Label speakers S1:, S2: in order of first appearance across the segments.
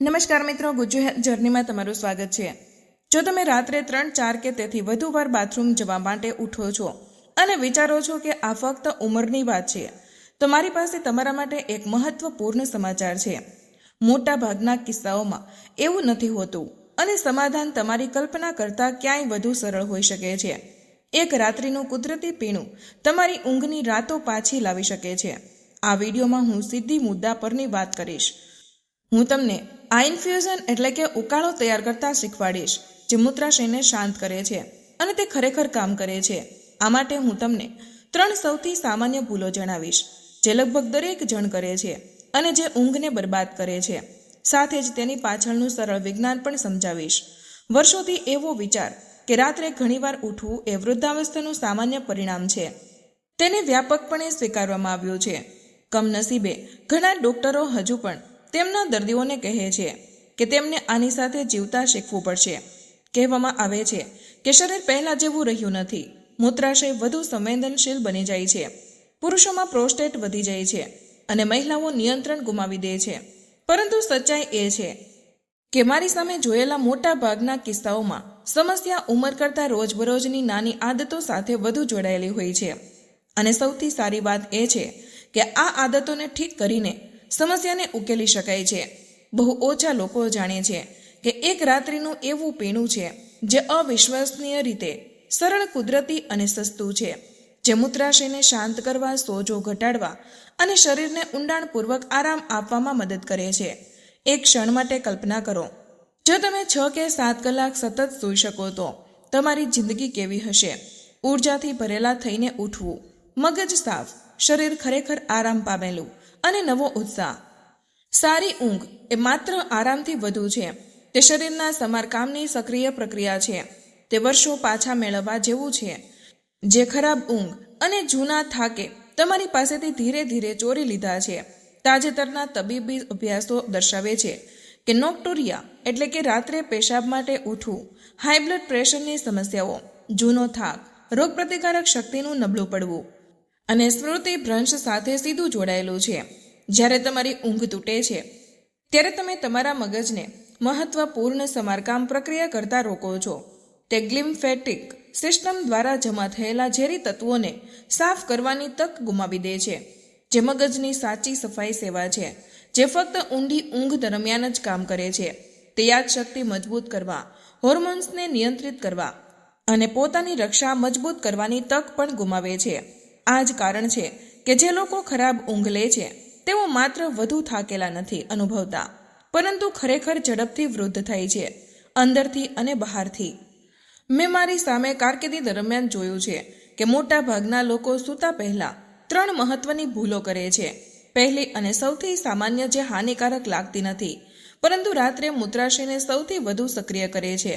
S1: નમસ્કાર મિત્રો, ગુજરાત જર્નીમાં તમારું સ્વાગત છે। જો તમે રાત્રે 3, 4 કે તેથી વધુ વાર બાથરૂમ જવા માટે ઉઠો છો અને વિચારો છો કે આ ફક્ત ઉંમરની વાત છે, તો મારી પાસે તમારા માટે એક મહત્વપૂર્ણ સમાચાર છે। મોટા ભાગના કિસ્સાઓમાં એવું નથી હોતું અને સમાધાન તમારી કલ્પના કરતાં ક્યાંય વધુ સરળ હોઈ શકે છે। એક રાત્રિનું કુદરતી પીણું તમારી ઊંઘની રાતો પાછી લાવી શકે છે। આ વિડીયોમાં હું સીધી મુદ્દા પરની વાત કરીશ। હું તમને આ ઇન્ફ્યુઝન એટલે કે ઉકાળો તૈયાર કરતા શીખવાડીશ, જે મૂત્રાશયને શાંત કરે છે અને તે ખરેખર કામ કરે છે। આ માટે હું તમને 3 સૌથી સામાન્ય ભૂલો જણાવીશ, જે લગભગ દરેક જણ કરે છે અને જે ઊંઘને બરબાદ કરે છે। સાથે જ તેની પાછળનું સરળ વિજ્ઞાન પણ સમજાવીશ। વર્ષોથી એવો વિચાર કે રાત્રે ઘણીવાર ઉઠવું એ વૃદ્ધાવસ્થાનું સામાન્ય પરિણામ છે, તેને વ્યાપકપણે સ્વીકારવામાં આવ્યું છે। કમનસીબે ઘણા ડોક્ટરો હજુ પણ તેમના દર્દીઓને કહે છે કે તેમને આની સાથે જીવતા શીખવું પડશે। કહેવામાં આવે છે કે શરીર પહેલાં જેવું રહ્યું નથી। મૂત્રાશય વધુ સંવેદનશીલ બની જાય છે, પુરુષોમાં પ્રોસ્ટેટ વધી જાય છે અને મહિલાઓ નિયંત્રણ ગુમાવી દે છે। પરંતુ સચ્ચાઈ એ છે કે મારી સામે જોયેલા મોટા ભાગના કિસ્સાઓમાં સમસ્યા ઉંમર કરતાં રોજબરોજની નાની આદતો સાથે વધુ જોડાયેલી હોય છે। અને સૌથી સારી વાત એ છે કે આ આદતોને ઠીક કરીને સમસ્યાને ઉકેલી શકાય છે। બહુ ઓછા લોકો જાણે છે કે એક રાત્રિનું એવું પીણું છે જે અવિશ્વસનીય રીતે સરળ, કુદરતી અને સસ્તું છે, જે મૂત્રાશયને શાંત કરવા, સોજો ઘટાડવા અને શરીરને ઊંડાણપૂર્વક આરામ આપવામાં મદદ કરે છે। એક ક્ષણ માટે કલ્પના કરો, જો તમે 6 કે 7 કલાક સતત સૂઈ શકો તો તમારી જિંદગી કેવી હશે? ઊર્જાથી ભરેલા થઈને ઉઠવું, મગજ સાફ, શરીર ખરેખર આરામ પામેલું અને નવો ઉત્સાહ। સારી ઊંઘ એ માત્ર આરામથી વધુ છે, તે શરીરના સમારકામની સક્રિય પ્રક્રિયા છે। તે વર્ષો પાછા મેળવવા જેવું છે, જે ખરાબ ઊંઘ અને જૂના થાકે તમારી પાસેથી ધીરે ધીરે ચોરી લીધા છે। તાજેતરના તબીબી અભ્યાસો દર્શાવે છે કે નોક્ટુરિયા એટલે કે રાત્રે પેશાબ માટે ઉઠવું, હાઈ બ્લડ પ્રેશરની સમસ્યાઓ, જૂનો થાક, રોગપ્રતિકારક શક્તિનું નબળું પડવું અને સ્મૃતિ ભ્રંશ સાથે સીધું જોડાયેલું છે। જ્યારે તમારી ઊંઘ તૂટે છે, ત્યારે તમે તમારા મગજને મહત્વપૂર્ણ સમારકામ પ્રક્રિયા કરતા રોકો છો। તે ગ્લિમ્ફેટિક સિસ્ટમ દ્વારા જમા થયેલા ઝેરી તત્વોને સાફ કરવાની તક ગુમાવી દે છે, જે મગજની સાચી સફાઈ સેવા છે, જે ફક્ત ઊંડી ઊંઘ દરમિયાન જ કામ કરે છે। તે યાદશક્તિ મજબૂત કરવા, હોર્મોન્સને નિયંત્રિત કરવા અને પોતાની રક્ષા મજબૂત કરવાની તક પણ ગુમાવે છે। આ જ કારણ છે કે જે લોકો ખરાબ ઊંઘ લે છે તેઓ માત્ર વધુ થાકેલા નથી અનુભવતા, પરંતુ ખરેખર ઝડપથી વૃદ્ધ થાય છે, અંદરથી અને બહારથી। મેં મારી સામે કારકિર્દી દરમિયાન જોયું છે કે મોટા ભાગના લોકો સૂતા પહેલા 3 મહત્વની ભૂલો કરે છે। પહેલી અને સૌથી સામાન્ય, જે હાનિકારક લાગતી નથી પરંતુ રાત્રે મૂત્રાશયને સૌથી વધુ સક્રિય કરે છે।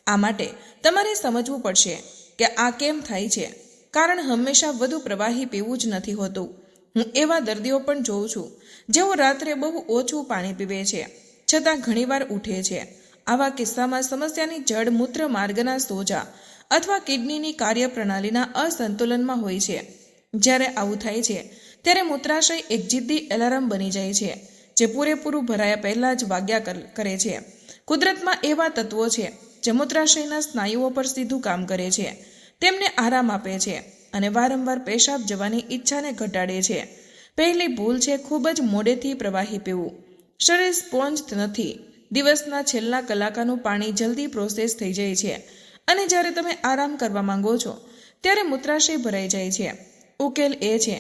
S1: આ માટે તમારે સમજવું પડશે કે આ કેમ થાય છે, કારણ હંમેશા વધુ પ્રવાહી પીવું જ નથી હોતું। હું એવા દર્દીઓ પણ જોઉં છું જેઓ રાત્રે બહુ ઓછું પાણી પીવે છે છતાં ઘણીવાર ઉઠે છે। આવા કિસ્સામાં સમસ્યાની જડ મૂત્ર માર્ગના સોજા અથવા કિડનીની કાર્યપ્રણાલીના અસંતુલનમાં હોય છે। જ્યારે આવું થાય છે ત્યારે મૂત્રાશય એક જિદ્દી એલાર્મ બની જાય છે, જે પૂરેપૂરું ભરાયા પહેલાં જ વાગ્યા કરે છે। કુદરતમાં એવા તત્વો છે જે મૂત્રાશયના સ્નાયુઓ પર સીધું કામ કરે છે, તેમને આરામ આપે છે અને વારંવાર પેશાબ જવાની ઈચ્છાને ઘટાડે છે। પહેલી ભૂલ છે ખૂબ જ મોડેથી પ્રવાહી પીવું। શરીર સ્પોન્જ નથી। દિવસના છેલ્લા કલાકનું પાણી જલ્દી પ્રોસેસ થઈ જાય છે અને જ્યારે તમે આરામ કરવા માંગો છો ત્યારે મૂત્રાશય ભરાઈ જાય છે। ઉકેલ એ છે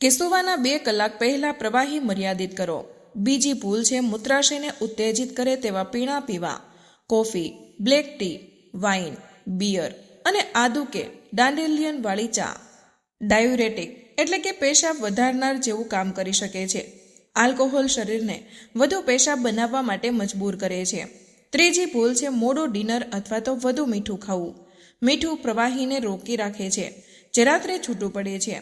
S1: કે સૂવાના 2 કલાક પહેલાં પ્રવાહી મર્યાદિત કરો। બીજી ભૂલ છે મૂત્રાશયને ઉત્તેજિત કરે તેવા પીણા પીવા। Coffee, black tea, wine, beer અને આદુ કે દાંડેલિયન વાળી ચા ડાયુરેટિક એટલે કે પેશાબ વધારનાર જેવું કામ કરી શકે છે। આલ્કોહોલ શરીરને વધુ પેશાબ બનાવવા માટે મજબૂર કરે છે। ત્રીજી ભૂલ છે મોડો ડિનર અથવા તો વધુ મીઠું ખાવું। મીઠું પ્રવાહીને રોકી રાખે છે, જે રાત્રે છૂટું પડે છે।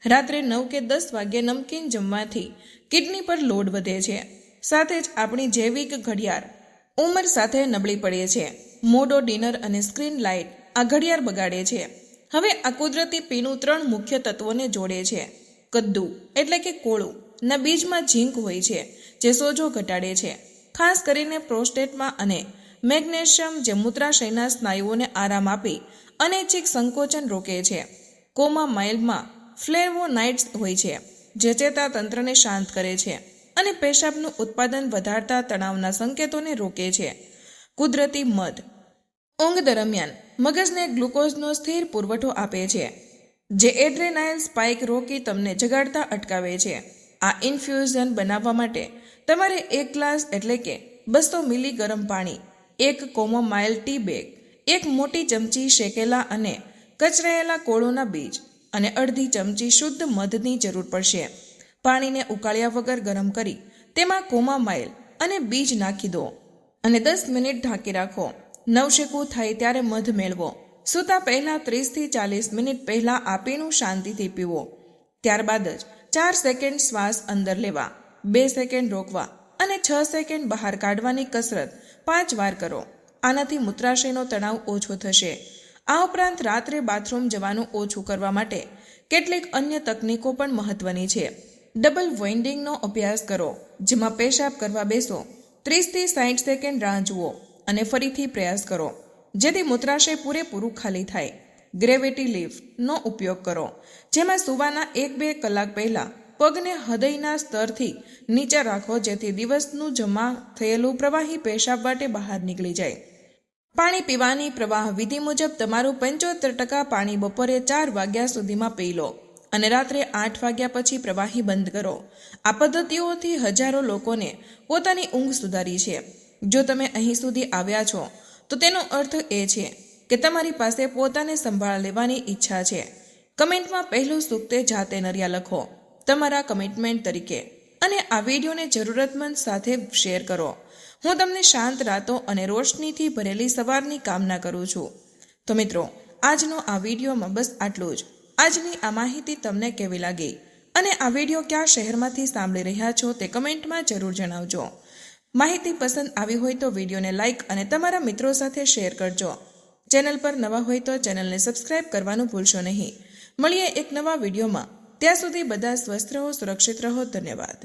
S1: રાત્રે 9 કે 10 વાગ્યે નમકીન જમવાથી કિડની પર લોડ વધે છે, સાથે જ આપણી જૈવિક ઘડિયાળ ઉંમર સાથે નબળી પડે છે। મોડો ડિનર અને સ્ક્રીન લાઇટ આ ઘડિયાળ બગાડે છે। હવે આ કુદરતી પીણું 3 મુખ્ય તત્વોને જોડે છે। કદ્દુ એટલે કે કોળું ના બીજમાં ઝીંક હોય છે, જે સોજો ઘટાડે છે। ખાસ કરીને પ્રોસ્ટેટમાં, અને મેગ્નેશિયમ જે મૂત્રાશયના સ્નાયુઓને આરામ આપી અનૈચ્છિક સંકોચન રોકે છે. કોમામાઇલમાં ફ્લેવોનાઇડ્સ હોય છે જે ચેતાતંત્રને શાંત કરે છે અને પેશાબનું ઉત્પાદન વધારતા તણાવના સંકેતોને રોકે છે. કુદરતી મધ ઊંઘ દરમિયાન મગજને ગ્લુકોઝનો સ્થિર પુરવઠો આપે છે જે એડ્રેનાઇલ સ્પાઇક રોકી તમને જગાડતા અટકાવે છે. આ ઇન્ફ્યુઝન બનાવવા માટે તમારે 1 ગ્લાસ એટલે કે 200 મિલી ગરમ પાણી, 1 કોમોમાઇલ ટી બેગ, 1 મોટી ચમચી શેકેલા અને કચરાયેલા કોળોના બીજ અને અડધી ચમચી શુદ્ધ મધની જરૂર પડશે. પાણીને ઉકાળ્યા વગર ગરમ કરી તેમાં કોમામાઇલ અને બીજ નાખી દો અને 10 મિનિટ ઢાંકી રાખો. નવશેકું થાય ત્યારે મધ મેળવો. સૂતા પહેલા 30 થી 40 મિનિટ પહેલા આ પીણું શાંતિથી પીવો. ત્યારબાદ જ 4 સેકન્ડ શ્વાસ અંદર લેવા, 2 સેકન્ડ રોકવા અને 6 સેકન્ડ બહાર કાઢવાની કસરત 5 વાર કરો. આનાથી મૂત્રાશયનો તણાવ ઓછો થશે. આ ઉપરાંત રાત્રે બાથરૂમ જવાનું ઓછું કરવા માટે કેટલીક અન્ય તકનીકો પણ મહત્વની છે. ડબલ વાઇન્ડિંગનો અભ્યાસ કરો, જેમાં પેશાબ કરવા બેસો, 30 થી 60 સેકન્ડ રાહ જુઓ અને ફરીથી પ્રયાસ કરો જેથી મૂત્રાશય પૂરેપૂરું ખાલી થાય. ગ્રેવિટી લિફ્ટનો ઉપયોગ કરો, જેમાં સૂવાના 1-2 કલાક પહેલા પગને હૃદયના સ્તરથી નીચે રાખો જેથી દિવસનું જમા થયેલું પ્રવાહી પેશાબ વાટે બહાર નીકળી જાય. પાણી પીવાની પ્રવાહ વિધિ મુજબ તમારું 75% પાણી બપોરે 4 વાગ્યા સુધીમાં પી લો અને રાત્રે 8 વાગ્યા પછી પ્રવાહી બંધ કરો. આ પદ્ધતિઓથી હજારો લોકોને પોતાની ઊંઘ સુધારી છે. જો તમે અહીં સુધી આવ્યા છો તો તેનો અર્થ એ છે કે તમારી પાસે પોતાને સંભાળ લેવાની ઈચ્છા છે. કમેન્ટમાં પહેલું સુખ તે જાતે નર્યા લખો તમારા કમિટમેન્ટ તરીકે અને આ વિડીયોને જરૂરતમંદ સાથે શેર કરો. હું તમને શાંત રાતો અને રોશનીથી ભરેલી સવારની કામના કરું છું. તો મિત્રો, આજનો આ વિડીયોમાં બસ આટલું જ. આજની આ માહિતી તમને કેવી લાગી અને આ વિડીયો કયા શહેરમાંથી સાંભળી રહ્યા છો તે કમેન્ટમાં જરૂર જણાવજો. માહિતી પસંદ આવી હોય તો વિડીયોને લાઇક અને તમારા મિત્રો સાથે શેર કરજો. ચેનલ પર નવા હોય તો ચેનલને સબસ્ક્રાઇબ કરવાનું ભૂલશો નહીં. મળીએ એક નવા વિડીયોમાં. ત્યાં સુધી બધા સ્વસ્થ રહો, સુરક્ષિત રહો. ધન્યવાદ.